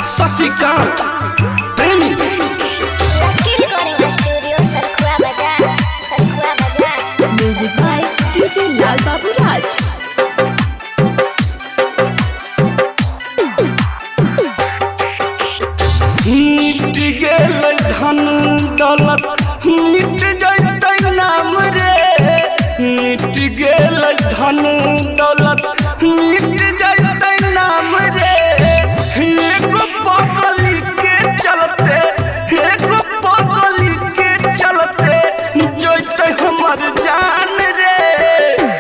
शशिकांत प्रेमी लकी recording studio Salkhua बाजार music by DJ लाल बाबू राज। मिट गेल धन दौलत मिट जैतै नाम रे, मिट गेल धन दौलत मिट जैतै नाम रे। एगो पगली के चलते, एगो पगली के चलते जैतै हमर जान रे।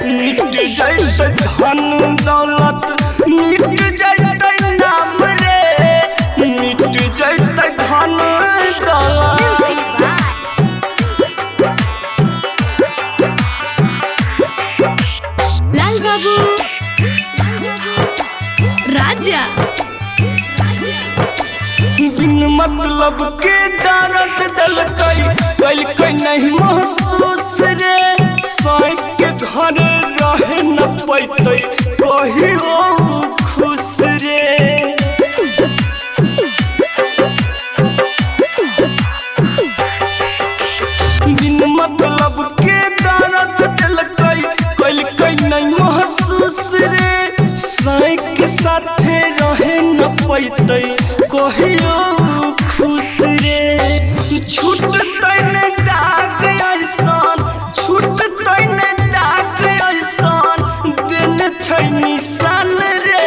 मिट जैतै धन दौलत मिट जैतै नाम रे, मिट जैतै धन दौलत। लाल बाबू राजा। बिन मतलब के दर्द दलकै कैलकै नहीं महसूस रे। साँझ के घर रहे न पैतै कहियो खुश रे। बिन मतलब के दर्द दलकै कैलकै नहीं महसूस रे। साँझ के साथे रहे न पैतै कहियो खुश रे। छूटतै ने दाग ऐसन, छूटतै ने दाग ऐसन देने छै निशान रे।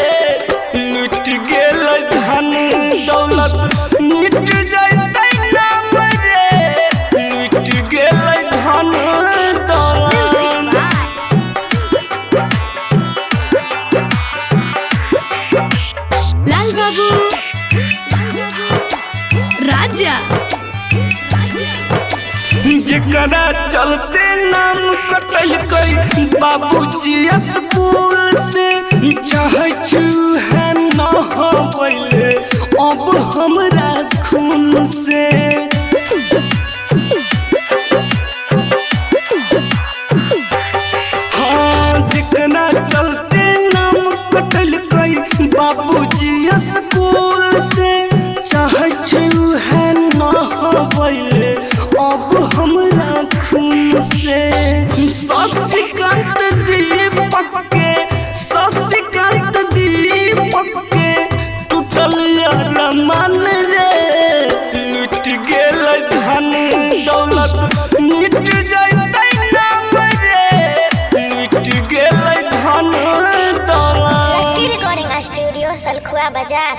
लुट गेल धन दौलत मिट जैतै नाम रे, लुट गेल धन दौलत। लाल बाबू राजा। जेकरा चलते नाम कटलकै बाबूजी स्कूल से। चाहे छु है न होइले अब हमरा खून से। हाँ जेकरा चलते नाम कटलकै बाबूजी स्कूल से। चाहे छु है न होइले अब हमरा खून से। शशिकांत दीपक के, शशिकांत दीपक के टूटल अरमान रे। लुट गेल धन दौलत मिट जैतै नाम रे, लुट गेल धन दौलत। लकी रिकॉर्डिंग स्टूडियो सलखुआ बाजार।